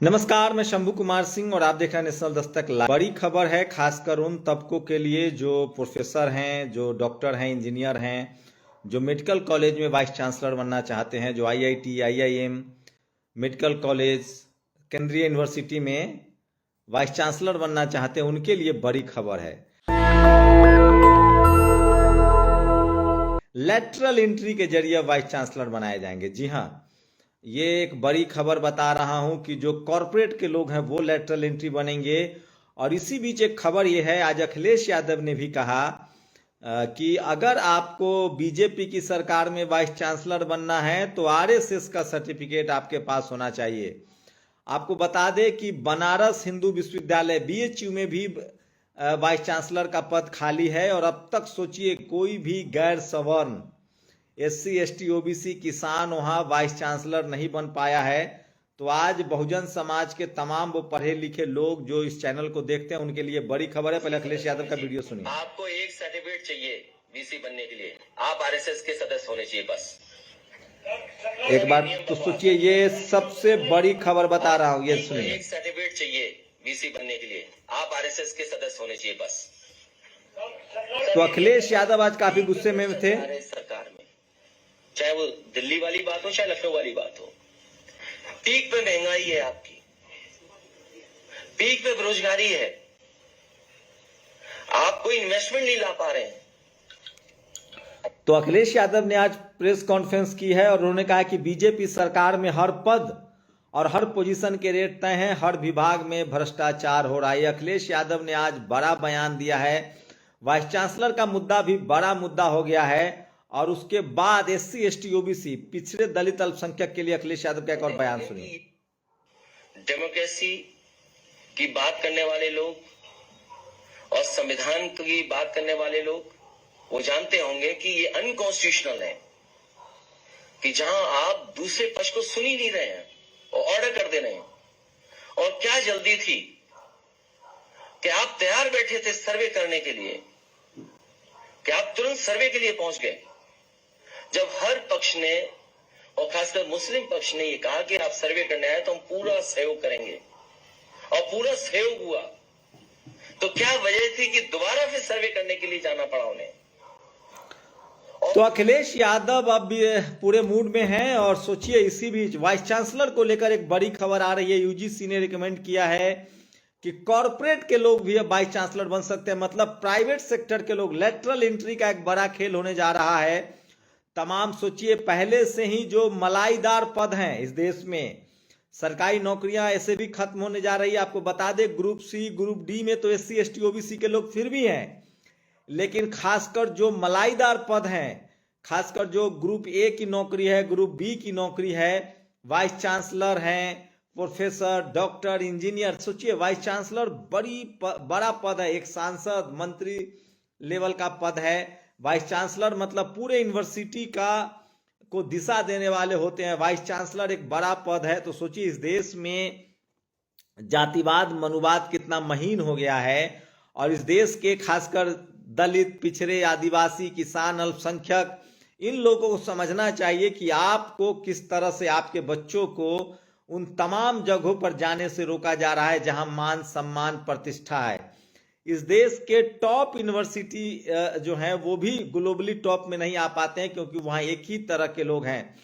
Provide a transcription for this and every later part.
नमस्कार, मैं शंभू कुमार सिंह और आप देख रहे हैं नेशनल दस्तक लाइव। बड़ी खबर है खासकर उन तबकों के लिए जो प्रोफेसर हैं, जो डॉक्टर हैं, इंजीनियर हैं, जो मेडिकल कॉलेज में वाइस चांसलर बनना चाहते हैं, जो आईआईटी, आईआईएम, मेडिकल कॉलेज, केंद्रीय यूनिवर्सिटी में वाइस चांसलर बनना चाहते हैं, उनके लिए बड़ी खबर है। लैटरल एंट्री के जरिए वाइस चांसलर बनाए जाएंगे। जी हाँ, ये एक बड़ी खबर बता रहा हूं कि जो कॉरपोरेट के लोग हैं वो लैटरल एंट्री बनेंगे। और इसी बीच एक खबर ये है, आज अखिलेश यादव ने भी कहा कि अगर आपको बीजेपी की सरकार में वाइस चांसलर बनना है तो आरएसएस का सर्टिफिकेट आपके पास होना चाहिए। आपको बता दें कि बनारस हिंदू विश्वविद्यालय बीएचयू में भी वाइस चांसलर का पद खाली है और अब तक सोचिए कोई भी गैर सवर्ण एससी, एसटी, ओबीसी, किसान वहां वाइस चांसलर नहीं बन पाया है। तो आज बहुजन समाज के तमाम वो पढ़े लिखे लोग जो इस चैनल को देखते हैं उनके लिए बड़ी खबर है। पहले अखिलेश यादव का वीडियो सुनिए। आपको एक सर्टिफिकेट चाहिए बीसी बनने के लिए, आप आरएसएस के सदस्य होने चाहिए बस। एक बार तो सोचिए, ये सबसे बड़ी खबर बता रहा हूँ, ये सुनिए। एक सर्टिफिकेट चाहिए बीसी बनने के लिए, आप आरएसएस के सदस्य होने चाहिए बस। तो अखिलेश यादव आज काफी गुस्से में थे। सरकार में चाहे वो दिल्ली वाली बात हो, चाहे लखनऊ वाली बात हो, पीक पे महंगाई है आपकी, पीक पे बेरोजगारी है, आप कोई इन्वेस्टमेंट नहीं ला पा रहे हैं। तो अखिलेश यादव ने आज प्रेस कॉन्फ्रेंस की है और उन्होंने कहा कि बीजेपी सरकार में हर पद और हर पोजीशन के रेट तय हैं, हर विभाग में भ्रष्टाचार हो रहा है। अखिलेश यादव ने आज बड़ा बयान दिया है। वाइस चांसलर का मुद्दा भी बड़ा मुद्दा हो गया है और उसके बाद एससी, एसटी, ओबीसी, पिछड़े दलित अल्पसंख्यक के लिए अखिलेश यादव का एक और बयान सुनिए। डेमोक्रेसी की बात करने वाले लोग और संविधान की बात करने वाले लोग वो जानते होंगे कि ये अनकॉन्स्टिट्यूशनल है कि जहां आप दूसरे पक्ष को सुन ही नहीं रहे हैं और ऑर्डर कर दे रहे हैं। और क्या जल्दी थी कि आप तैयार बैठे थे सर्वे करने के लिए, कि आप तुरंत सर्वे के लिए पहुंच गए जब हर पक्ष ने और खासकर मुस्लिम पक्ष ने ये कहा कि आप सर्वे करने आए तो हम पूरा सहयोग करेंगे, और पूरा सहयोग हुआ। तो क्या वजह थी कि दोबारा फिर सर्वे करने के लिए जाना पड़ा उन्हें? तो अखिलेश यादव अब पूरे मूड में हैं और सोचिए इसी बीच वाइस चांसलर को लेकर एक बड़ी खबर आ रही है। यूजीसी ने रिकमेंड किया है कि कॉरपोरेट के लोग भी अब वाइस चांसलर बन सकते हैं, मतलब प्राइवेट सेक्टर के लोग। लैटरल एंट्री का एक बड़ा खेल होने जा रहा है। तमाम सोचिए, पहले से ही जो मलाईदार पद हैं इस देश में, सरकारी नौकरियां ऐसे भी खत्म होने जा रही है। आपको बता दें, ग्रुप सी, ग्रुप डी में तो एससी, एसटी, ओबीसी के लोग फिर भी हैं, लेकिन खासकर जो मलाईदार पद हैं, खासकर जो ग्रुप ए की नौकरी है, ग्रुप बी की नौकरी है, वाइस चांसलर हैं, प्रोफेसर, डॉक्टर, इंजीनियर। सोचिए, वाइस चांसलर बड़ा पद है, एक सांसद, मंत्री लेवल का पद है। वाइस चांसलर मतलब पूरे यूनिवर्सिटी को दिशा देने वाले होते हैं। वाइस चांसलर एक बड़ा पद है। तो सोचिए इस देश में जातिवाद, मनुवाद कितना महीन हो गया है और इस देश के खासकर दलित, पिछड़े, आदिवासी, किसान, अल्पसंख्यक, इन लोगों को समझना चाहिए कि आपको किस तरह से आपके बच्चों को उन तमाम जगहों पर जाने से रोका जा रहा है जहां मान सम्मान प्रतिष्ठा है। इस देश के टॉप यूनिवर्सिटी जो हैं वो भी ग्लोबली टॉप में नहीं आ पाते हैं क्योंकि वहां एक ही तरह के लोग हैं।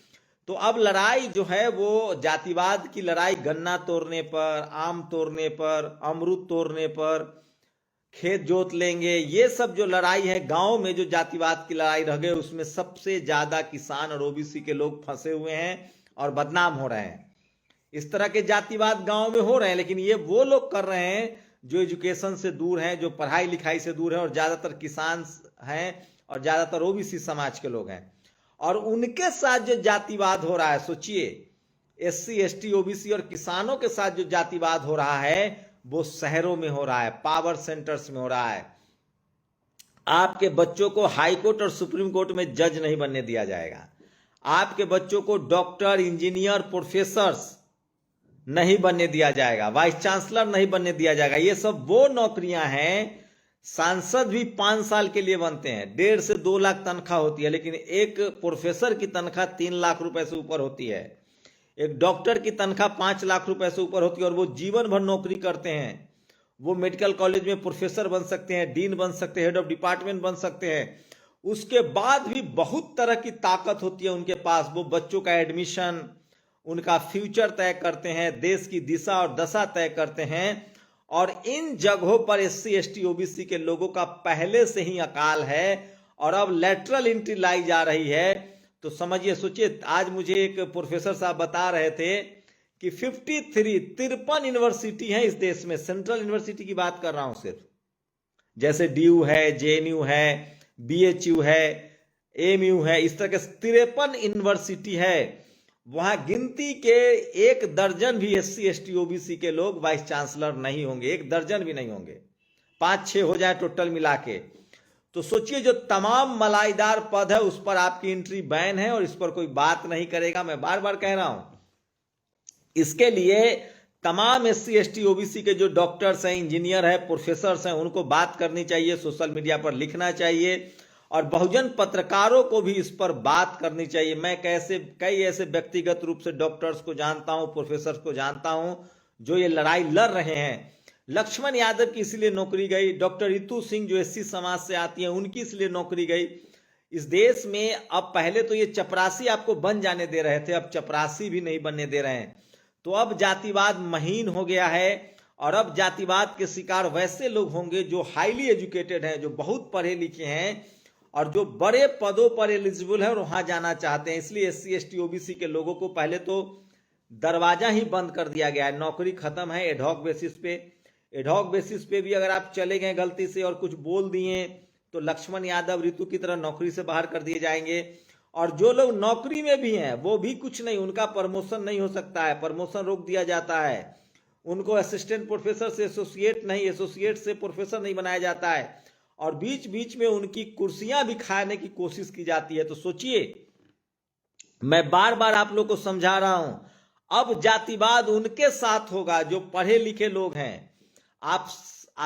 तो अब लड़ाई जो है वो जातिवाद की लड़ाई, गन्ना तोड़ने पर, आम तोड़ने पर, अमरूद तोड़ने पर, खेत जोत लेंगे, ये सब जो लड़ाई है, गांव में जो जातिवाद की लड़ाई रह गई, उसमें सबसे ज्यादा किसान और ओबीसी के लोग फंसे हुए हैं और बदनाम हो रहे हैं। इस तरह के जातिवाद गांव में हो रहे हैं, लेकिन ये वो लोग कर रहे हैं जो एजुकेशन से दूर हैं, जो पढ़ाई लिखाई से दूर हैं, और ज्यादातर किसान हैं और ज्यादातर ओबीसी समाज के लोग हैं। और उनके साथ जो जातिवाद हो रहा है, सोचिए एससी, एसटी, ओबीसी और किसानों के साथ जो जातिवाद हो रहा है वो शहरों में हो रहा है, पावर सेंटर्स में हो रहा है। आपके बच्चों को हाई कोर्ट और सुप्रीम कोर्ट में जज नहीं बनने दिया जाएगा। आपके बच्चों को डॉक्टर, इंजीनियर, प्रोफेसर्स नहीं बनने दिया जाएगा, वाइस चांसलर नहीं बनने दिया जाएगा। ये सब वो नौकरियां हैं, सांसद भी 5 साल के लिए बनते हैं, 1.5 से 2 लाख तनख्वाह होती है, लेकिन एक प्रोफेसर की तनख्वाह 3 लाख रुपए से ऊपर होती है। एक डॉक्टर की तनख्वाह 5 लाख रुपए से ऊपर होती है और वो जीवन भर नौकरी करते हैं। वो मेडिकल कॉलेज में प्रोफेसर बन सकते हैं, डीन बन सकते हैं, हेड ऑफ डिपार्टमेंट बन सकते हैं। उसके बाद भी बहुत तरह की ताकत होती है उनके पास। वो बच्चों का एडमिशन, उनका फ्यूचर तय करते हैं, देश की दिशा और दशा तय करते हैं। और इन जगहों पर SC ST OBC के लोगों का पहले से ही अकाल है और अब लेटरल एंट्री लाई जा रही है। तो समझिए, सोचिए, आज मुझे एक प्रोफेसर साहब बता रहे थे कि 53 यूनिवर्सिटी है इस देश में। सेंट्रल यूनिवर्सिटी की बात कर रहा हूं सिर्फ, जैसे DU है, JNU है, BHU है, AMU है, इस तरह के 53 यूनिवर्सिटी है। वहां गिनती के 1 दर्जन भी SC ST OBC के लोग वाइस चांसलर नहीं होंगे, 1 दर्जन भी नहीं होंगे। 5-6 हो जाए टोटल मिला के। तो सोचिए, जो तमाम मलाईदार पद है उस पर आपकी एंट्री बैन है और इस पर कोई बात नहीं करेगा। मैं बार बार कह रहा हूं, इसके लिए तमाम SC ST OBC के जो डॉक्टर्स हैं, इंजीनियर हैं, प्रोफेसर्स हैं, उनको बात करनी चाहिए, सोशल मीडिया पर लिखना चाहिए और बहुजन पत्रकारों को भी इस पर बात करनी चाहिए। मैं कई ऐसे व्यक्तिगत रूप से डॉक्टर्स को जानता हूं, प्रोफेसर्स को जानता हूं जो ये लड़ाई लड़ रहे हैं। लक्ष्मण यादव की इसलिए नौकरी गई, डॉक्टर रितु सिंह जो SC समाज से आती हैं उनकी इसलिए नौकरी गई। इस देश में अब, पहले तो ये चपरासी आपको बन जाने दे रहे थे, अब चपरासी भी नहीं बनने दे रहे हैं। तो अब जातिवाद महीन हो गया है और अब जातिवाद के शिकार वैसे लोग होंगे जो हाईली एजुकेटेड हैं, जो बहुत पढ़े लिखे हैं और जो बड़े पदों पर एलिजिबल है और वहां जाना चाहते हैं। इसलिए SC ST OBC के लोगों को पहले तो दरवाजा ही बंद कर दिया गया है, नौकरी खत्म है। एडहॉक बेसिस पे भी अगर आप चले गए गलती से और कुछ बोल दिए तो लक्ष्मण यादव, रितु की तरह नौकरी से बाहर कर दिए जाएंगे। और जो लोग नौकरी में भी हैं वो भी कुछ नहीं, उनका प्रमोशन नहीं हो सकता है, प्रमोशन रोक दिया जाता है। उनको असिस्टेंट प्रोफेसर से एसोसिएट नहीं, एसोसिएट से प्रोफेसर नहीं बनाया जाता है और बीच बीच में उनकी कुर्सियां भी खाने की कोशिश की जाती है। तो सोचिए, मैं बार बार आप लोग को समझा रहा हूं, अब जातिवाद उनके साथ होगा जो पढ़े लिखे लोग हैं। आप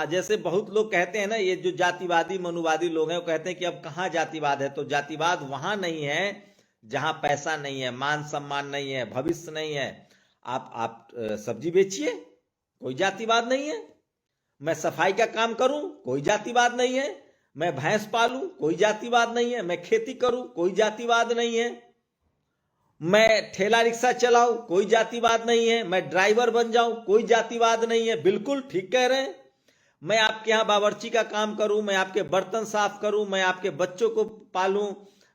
जैसे बहुत लोग कहते हैं ना, ये जो जातिवादी मनुवादी लोग हैं वो कहते हैं कि अब कहां जातिवाद है। तो जातिवाद वहां नहीं है जहां पैसा नहीं है, मान सम्मान नहीं है, भविष्य नहीं है। आप सब्जी बेचिए, कोई जातिवाद नहीं है। मैं सफाई का काम करूं, कोई जातिवाद नहीं है। मैं भैंस पालूं, कोई जातिवाद नहीं है। मैं खेती करूं, कोई जातिवाद नहीं है। मैं ठेला रिक्शा चलाऊं, कोई जातिवाद नहीं है। मैं ड्राइवर बन जाऊं, कोई जातिवाद नहीं है। बिल्कुल ठीक कह रहे हैं। मैं आपके यहाँ बावर्ची का काम करूं, मैं आपके बर्तन साफ करूं, मैं आपके बच्चों को पालूं,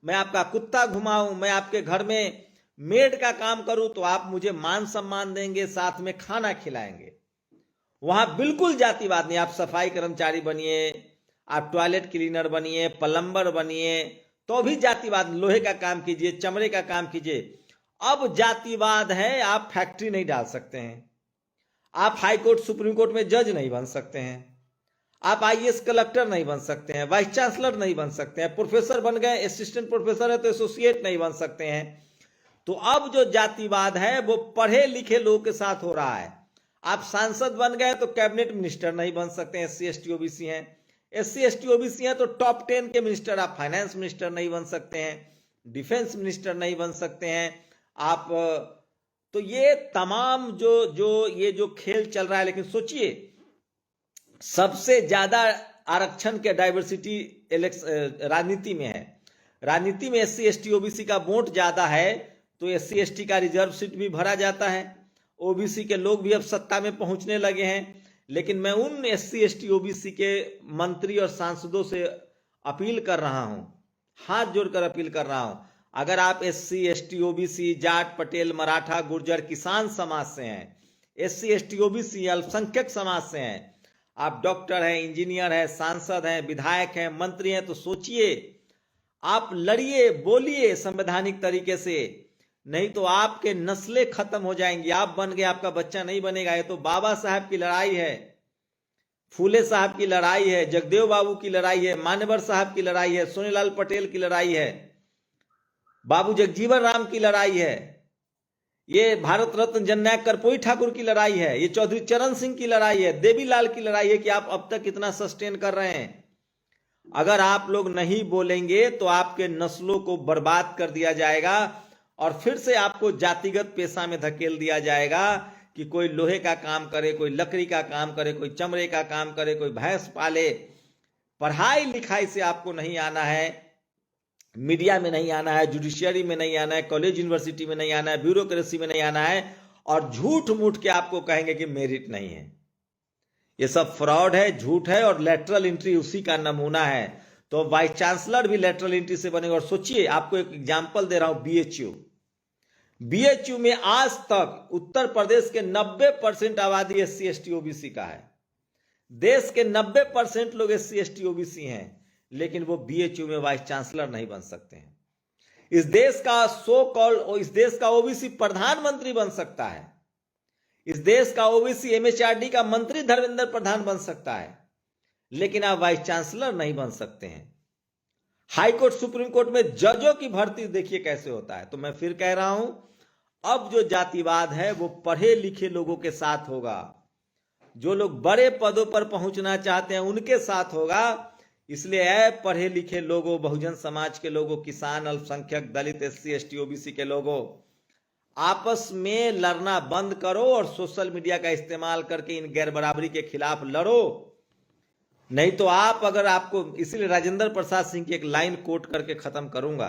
मैं आपका कुत्ता घुमाऊं, मैं आपके घर में मेड का काम करूं, तो आप मुझे मान सम्मान देंगे, साथ में खाना खिलाएंगे। वहां बिल्कुल जातिवाद नहीं। आप सफाई कर्मचारी बनिए, आप टॉयलेट क्लीनर बनिए, प्लम्बर बनिए, तो भी जातिवाद। लोहे का काम कीजिए, चमड़े का काम कीजिए। अब जातिवाद है, आप फैक्ट्री नहीं डाल सकते हैं, आप हाई कोर्ट सुप्रीम कोर्ट में जज नहीं बन सकते हैं, आप IAS कलेक्टर नहीं बन सकते हैं, वाइस चांसलर नहीं बन सकते हैं, प्रोफेसर बन गए, असिस्टेंट प्रोफेसर है तो एसोसिएट नहीं बन सकते हैं। तो अब जो जातिवाद है वो पढ़े लिखे लोगों के साथ हो रहा है। आप सांसद बन गए तो कैबिनेट मिनिस्टर नहीं बन सकते हैं, SC ST OBC हैं। SC ST OBC हैं तो टॉप 10 के मिनिस्टर, आप फाइनेंस मिनिस्टर नहीं बन सकते हैं, डिफेंस मिनिस्टर नहीं बन सकते हैं आप। तो ये तमाम जो खेल चल रहा है। लेकिन सोचिए, सबसे ज्यादा आरक्षण के डाइवर्सिटी राजनीति में है। राजनीति में SC ST OBC का वोट ज्यादा है तो SC ST का रिजर्व सीट भी भरा जाता है। OBC के लोग भी अब सत्ता में पहुंचने लगे हैं। लेकिन मैं उन SC ST OBC के मंत्री और सांसदों से अपील कर रहा हूं, हाथ जोड़कर अपील कर रहा हूं, अगर आप SC ST OBC Jat Patel Maratha Gurjar किसान समाज से हैं, SC ST OBC अल्पसंख्यक समाज से हैं, आप डॉक्टर हैं, इंजीनियर हैं, सांसद हैं, विधायक हैं, मंत्री हैं, तो सोचिए, आप लड़िए, बोलिए संवैधानिक तरीके से, नहीं तो आपके नस्लें खत्म हो जाएंगी। आप बन गए, आपका बच्चा नहीं बनेगा। ये तो बाबा साहब की लड़ाई है, फूले साहब की लड़ाई है, जगदेव बाबू की लड़ाई है, मान्यवर साहब की लड़ाई है, सोनेलाल पटेल की लड़ाई है, बाबू जगजीवन राम की लड़ाई है, ये भारत रत्न जननायक कर्पूरी ठाकुर की लड़ाई है, ये चौधरी चरण सिंह की लड़ाई है, देवीलाल की लड़ाई है कि आप अब तक इतना सस्टेन कर रहे हैं। अगर आप लोग नहीं बोलेंगे तो आपके नस्लों को बर्बाद कर दिया जाएगा और फिर से आपको जातिगत पेशा में धकेल दिया जाएगा कि कोई लोहे का काम करे, कोई लकड़ी का काम करे, कोई चमड़े का काम करे, कोई भैंस पाले। पढ़ाई लिखाई से आपको नहीं आना है, मीडिया में नहीं आना है, जुडिशियरी में नहीं आना है, कॉलेज यूनिवर्सिटी में नहीं आना है, ब्यूरोक्रेसी में नहीं आना है, और झूठ मूठ के आपको कहेंगे कि मेरिट नहीं है। ये सब फ्रॉड है, झूठ है, और लेटरल एंट्री उसी का नमूना है। तो वाइस चांसलर भी लेटरल एंट्री से बनेगा। और सोचिए, आपको एक एग्जांपल दे रहा हूं, बीएचयू में आज तक उत्तर प्रदेश के 90% आबादी SC ST OBC का है। देश के 90% लोग SC ST OBC हैं, लेकिन वो बीएचयू में वाइस चांसलर नहीं बन सकते हैं। इस देश का ओबीसी प्रधानमंत्री बन सकता है। इस देश का ओबीसी MHRD का मंत्री धर्मेंद्र प्रधान बन सकता है, लेकिन आप वाइस चांसलर नहीं बन सकते हैं। हाई कोर्ट, सुप्रीम कोर्ट में जजों की भर्ती देखिए कैसे होता है। तो मैं फिर कह रहा हूं, अब जो जातिवाद है वो पढ़े लिखे लोगों के साथ होगा। जो लोग बड़े पदों पर पहुंचना चाहते हैं उनके साथ होगा। इसलिए पढ़े लिखे लोगों, बहुजन समाज के लोगों, किसान, अल्पसंख्यक, दलित, SC ST OBC के लोगों, आपस में लड़ना बंद करो और सोशल मीडिया का इस्तेमाल करके इन गैर बराबरी के खिलाफ लड़ो। नहीं तो अगर आपको, इसीलिए राजेंद्र प्रसाद सिंह की एक लाइन कोट करके खत्म करूंगा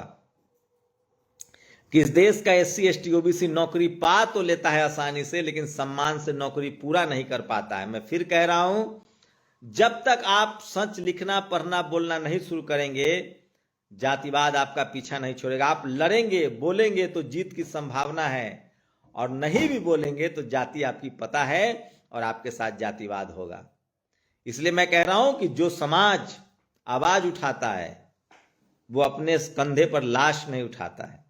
कि इस देश का SC ST OBC नौकरी पा तो लेता है आसानी से, लेकिन सम्मान से नौकरी पूरा नहीं कर पाता है। मैं फिर कह रहा हूं, जब तक आप सच लिखना, पढ़ना, बोलना नहीं शुरू करेंगे, जातिवाद आपका पीछा नहीं छोड़ेगा। आप लड़ेंगे, बोलेंगे तो जीत की संभावना है, और नहीं भी बोलेंगे तो जाति आपकी पता है और आपके साथ जातिवाद होगा। इसलिए मैं कह रहा हूं कि जो समाज आवाज उठाता है वो अपने कंधे पर लाश नहीं उठाता है।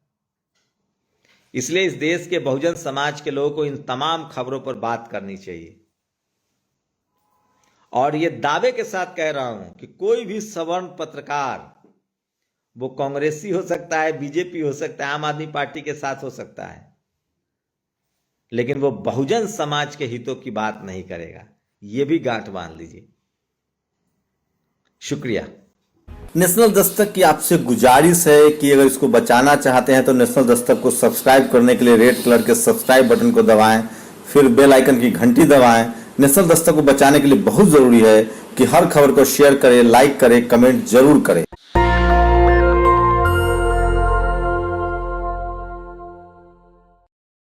इसलिए इस देश के बहुजन समाज के लोगों को इन तमाम खबरों पर बात करनी चाहिए। और ये दावे के साथ कह रहा हूं कि कोई भी सवर्ण पत्रकार, वो कांग्रेसी हो सकता है, बीजेपी हो सकता है, आम आदमी पार्टी के साथ हो सकता है, लेकिन वो बहुजन समाज के हितों की बात नहीं करेगा। ये भी गांठ बांध लीजिए। शुक्रिया। नेशनल दस्तक की आपसे गुजारिश है कि अगर इसको बचाना चाहते हैं तो नेशनल दस्तक को सब्सक्राइब करने के लिए रेड कलर के सब्सक्राइब बटन को दबाएं, फिर बेल आइकन की घंटी दबाएं। नेशनल दस्तक को बचाने के लिए बहुत जरूरी है कि हर खबर को शेयर करें, लाइक करें, कमेंट जरूर करें।